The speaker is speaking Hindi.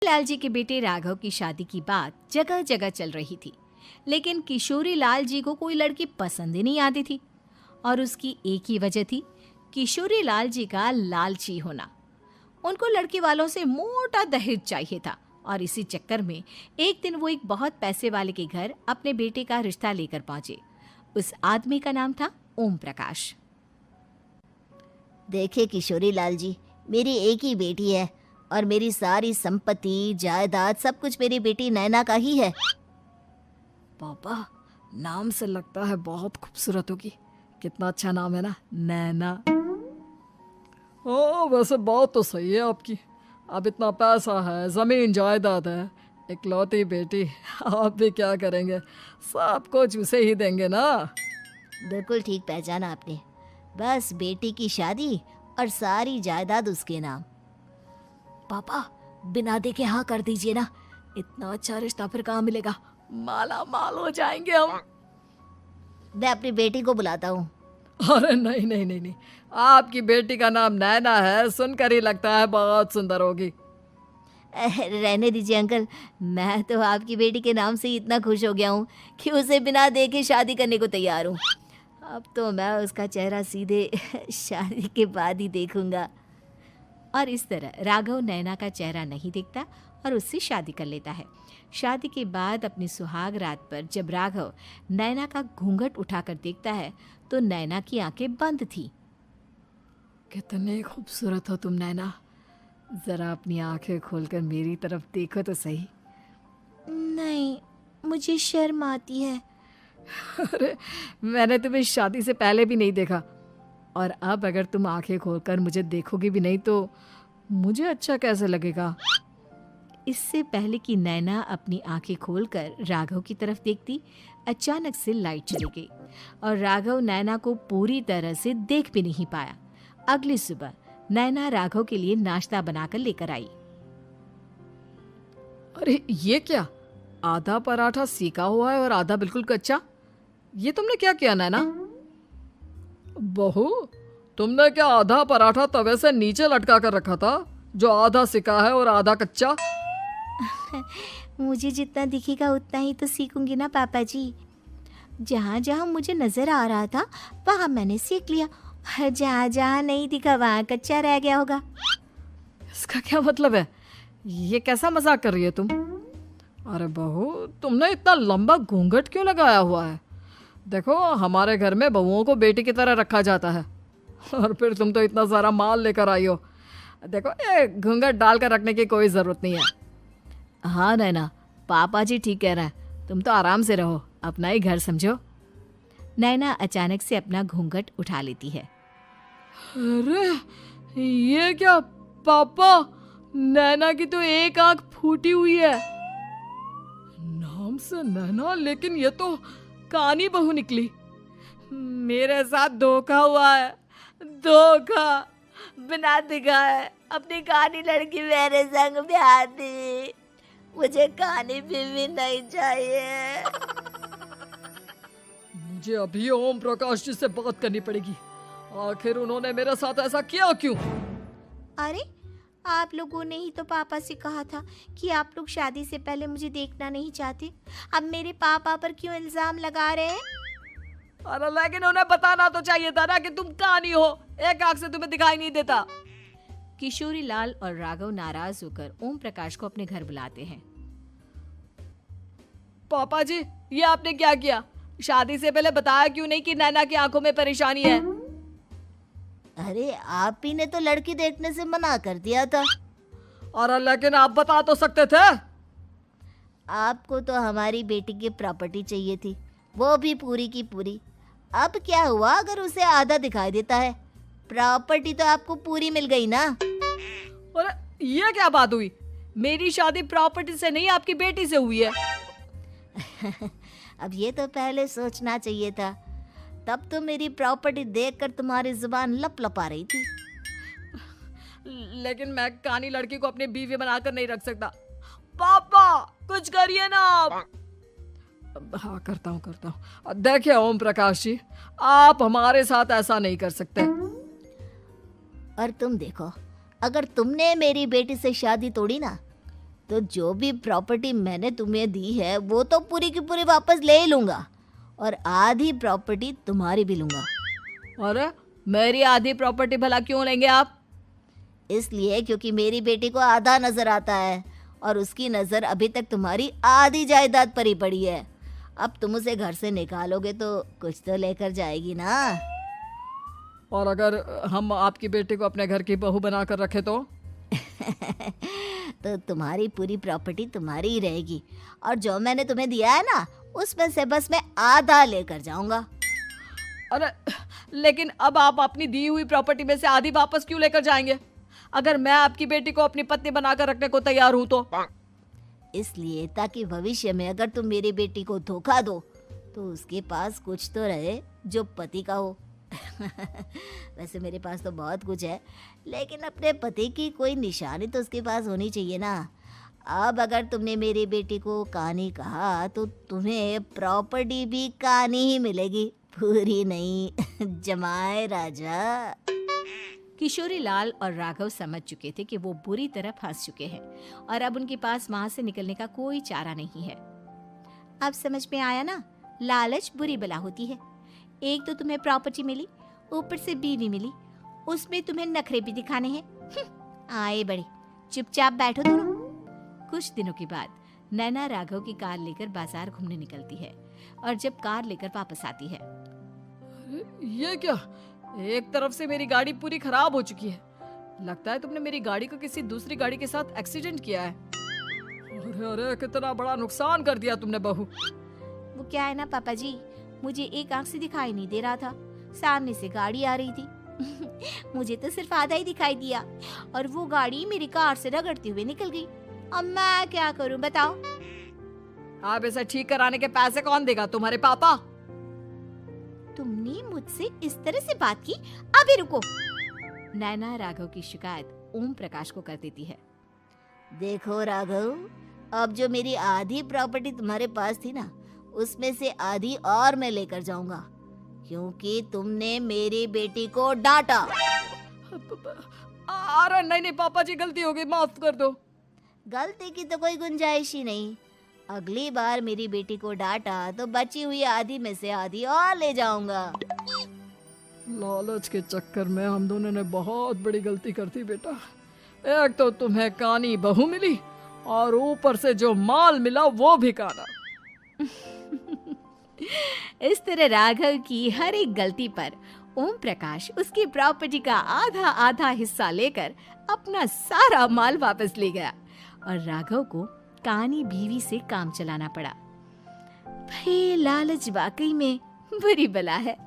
लाल जी के बेटे राघव की शादी की बात जगह जगह चल रही थी, लेकिन किशोरी लाल जी को कोई लड़की पसंद ही नहीं आती थी। और उसकी एक ही वजह थी, किशोरी लाल जी का लालची होना। उनको लड़की वालों से मोटा दहेज चाहिए था और इसी चक्कर में एक दिन वो एक बहुत पैसे वाले के घर अपने बेटे का रिश्ता लेकर पहुंचे। उस आदमी का नाम था ओम प्रकाश। देखिए किशोरी लाल जी, मेरी एक ही बेटी है और मेरी सारी संपत्ति जायदाद सब कुछ मेरी बेटी नैना का ही है। पापा, नाम से लगता है बहुत खूबसूरत होगी। कितना अच्छा नाम है ना, नैना। हाँ, वैसे बात तो सही है आपकी। अब इतना पैसा है, जमीन जायदाद है, इकलौती बेटी, आप भी क्या करेंगे? सब कुछ उसे ही देंगे ना। बिल्कुल ठीक पहचाना आपने। बस बेटी की शादी और सारी जायदाद उसके नाम। पापा, बिना देखे हाँ कर दीजिए ना। इतना अच्छा रिश्ता फिर कहाँ मिलेगा? माला माल हो जाएंगे हम। मैं अपनी बेटी को बुलाता हूँ। अरे नहीं नहीं नहीं नहीं, आपकी बेटी का नाम नैना है, सुनकर ही लगता है बहुत सुंदर होगी। रहने दीजिए अंकल, मैं तो आपकी बेटी के नाम से ही इतना खुश हो गया हूँ कि उसे बिना देखे शादी करने को तैयार हूँ। अब तो मैं उसका चेहरा सीधे शादी के बाद ही देखूंगा। और इस तरह राघव नैना का चेहरा नहीं देखता और उससे शादी कर लेता है। शादी के बाद अपनी सुहाग रात पर जब राघव नैना का घूंघट उठाकर देखता है तो नैना की आंखें बंद थी। कितने खूबसूरत हो तुम नैना, जरा अपनी आंखें खोलकर मेरी तरफ देखो तो सही। नहीं, मुझे शर्म आती है। अरे, मैंने तुम्हें शादी से पहले भी नहीं देखा, और अब अगर तुम आंखें खोलकर मुझे देखोगी भी नहीं तो मुझे अच्छा कैसे लगेगा? इससे पहले कि नैना अपनी आंखें खोलकर राघव की तरफ देखती, अचानक से लाइट चली गई और राघव नैना को पूरी तरह से देख भी नहीं पाया। अगली सुबह नैना राघव के लिए नाश्ता बनाकर लेकर आई। अरे ये क्या, आधा पराठा सेका हुआ है और आधा बिल्कुल कच्चा। ये तुमने क्या किया नैना? बहू, तुमने क्या आधा पराठा तवे से नीचे लटका कर रखा था, जो आधा सिका है और आधा कच्चा? मुझे जितना दिखेगा उतना ही तो सीखूंगी ना पापा जी। जहाँ जहाँ मुझे नजर आ रहा था वहाँ मैंने सीख लिया, जहाँ जहाँ नहीं दिखा वहाँ कच्चा रह गया होगा। इसका क्या मतलब है? ये कैसा मजाक कर रही है तुम? अरे बहू, तुमने इतना लंबा घूंघट क्यों लगाया हुआ है? देखो, हमारे घर में बहुओं को बेटी की तरह रखा जाता है, और फिर तुम तो इतना सारा माल लेकर आई हो। देखो, ये घूंघट डालकर रखने की कोई ज़रूरत नहीं है। हाँ नैना, पापा जी ठीक कह रहे हैं, तुम तो आराम से रहो, अपना ही घर समझो। नैना अचानक से अपना घूंघट उठा लेती है। अरे ये क्या पापा, नैना की तो एक आंख फूटी हुई है। नाम से नैना, लेकिन ये तो कानी बहू निकली। मेरे साथ धोखा हुआ है, धोखा। बिना दिखाए अपनी कहानी लड़की मेरे संग ब्याह दी। मुझे कहानी भी नहीं चाहिए। मुझे अभी ओम प्रकाश जी से बात करनी पड़ेगी। आखिर उन्होंने मेरे साथ ऐसा किया क्यों? अरे, आप लोगों ने ही तो पापा से कहा था कि आप लोग शादी से पहले मुझे देखना नहीं चाहते। अब मेरे पापा पर क्यों इल्जाम लगा रहे हैं? अरे लेकिन उन्हें बताना तो चाहिए था ना कि तुम कहानी हो, एक आंख से तुम्हें दिखाई नहीं देता। किशोरी लाल और राघव नाराज होकर ओम प्रकाश को अपने घर बुलाते हैं। पापा जी, ये आपने क्या किया? शादी से पहले बताया क्यों नहीं कि नैना की आंखों में परेशानी है? अरे, आप ही ने तो लड़की देखने से मना कर दिया था। अरे लेकिन आप बता तो सकते थे। आपको तो हमारी बेटी की प्रॉपर्टी चाहिए थी, वो भी पूरी की पूरी। अब क्या हुआ अगर उसे आधा दिखाई देता है? प्रॉपर्टी तो आपको पूरी मिल गई ना। अरे ये क्या बात हुई? मेरी शादी प्रॉपर्टी से नहीं, आपकी बेटी से हुई है। अब ये तो पहले सोचना चाहिए था, तब तो मेरी प्रॉपर्टी देखकर तुम्हारी जुबान लप लपा रही थी। लेकिन मैं कानी लड़की को अपनी बीवी बनाकर नहीं रख सकता। पापा, कुछ करिए ना आप। हाँ, करता हूँ। देखिए ओम प्रकाश जी, आप हमारे साथ ऐसा नहीं कर सकते। और तुम देखो, अगर तुमने मेरी बेटी से शादी तोड़ी ना तो जो भी प्रॉपर्टी मैंने तुम्हें दी है वो तो पूरी की पूरी वापस ले ही लूँगा और आधी प्रॉपर्टी तुम्हारी भी लूँगा। अरे मेरी आधी प्रॉपर्टी भला क्यों लेंगे आप? इसलिए क्योंकि मेरी बेटी को आधा नजर आता है और उसकी नज़र अभी तक तुम्हारी आधी जायदाद पर ही पड़ी है। अब तुम उसे घर से निकालोगे तो कुछ तो लेकर जाएगी ना। और अगर हम आपकी बेटी को अपने घर की बहू बना कर रखे तो? तो तुम्हारी पूरी प्रॉपर्टी तुम्हारी ही रहेगी और जो मैंने तुम्हें दिया है ना उसमें से बस मैं आधा लेकर जाऊंगा। अरे लेकिन अब आप अपनी दी हुई प्रॉपर्टी में से आधी वापस क्यों लेकर जाएंगे? अगर मैं आपकी बेटी को अपनी पत्नी बनाकर रखने को तैयार हूं तो? इसलिए ताकि भविष्य में अगर तुम मेरी बेटी को धोखा दो तो उसके पास कुछ तो रहे जो पति का हो। वैसे मेरे पास तो बहुत कुछ है लेकिन अपने पति की कोई निशानी तो उसके पास होनी चाहिए ना। अब अगर तुमने मेरी बेटी को कानी कहा तो तुम्हें प्रॉपर्टी भी कानी ही मिलेगी, पूरी नहीं। जमाए राजा। किशोरी लाल और राघव समझ चुके थे कि वो बुरी तरह फंस चुके हैं और अब उनके पास वहां से निकलने का कोई चारा नहीं है। अब समझ में आया ना, लालच बुरी बला होती है। एक तो तुम्हें प्रॉपर्टी मिली, ऊपर से बीवी मिली, उसमें तुम्हें नखरे भी दिखाने हैं। आए बड़े, चुपचाप बैठो दोनों। कुछ दिनों के बाद नैना राघव की कार लेकर बाजार घूमने निकलती है और जब कार लेकर वापस आती है, ये क्या? एक तरफ से मेरी गाड़ी पूरी खराब हो चुकी है। लगता है तुमने मेरी गाड़ी को किसी दूसरी गाड़ी के साथ एक्सीडेंट किया है। अरे अरे कितना बड़ा नुकसान कर दिया तुमने बहू। वो क्या है ना पापा जी, मुझे एक आंख से दिखाई नहीं दे रहा था, सामने से गाड़ी आ रही थी। मुझे तो सिर्फ आधा ही दिखाई दिया और वो गाड़ी मेरी कार से रगड़ते हुए निकल गई। अब मैं क्या करूं बताओ? आप इसे ठीक कराने के पैसे कौन देगा? तुम्हारे पापा। तुमने मुझसे इस तरह से बात की? अभी रुको। नैना राघव की शिकायत ओम प्रकाश को कर देती है। देखो राघव, अब जो मेरी आधी प्रॉपर्टी तुम्हारे पास थी ना उसमें से आधी और मैं लेकर जाऊंगा क्योंकि तुमने मेरी बेटी को डांटा। अरे नहीं नहीं पापा जी, गलती हो गई, माफ कर दो। गलती की तो कोई गुंजाइश ही नहीं। अगली बार मेरी बेटी को डांटा तो बची हुई आधी में से आधी और ले जाऊंगा। लालच के चक्कर में हम दोनों ने बहुत बड़ी गलती कर दी बेटा। एक तो तुम्हें कानी बहू मिली और ऊपर से जो माल मिला वो भी काना। इस तरह राघव की हर एक गलती पर ओम प्रकाश उसकी प्रॉपर्टी का आधा आधा हिस्सा लेकर अपना सारा माल वापस ले गया और राघव को कानी बीवी से काम चलाना पड़ा। भाई लालच वाकई में बुरी बला है।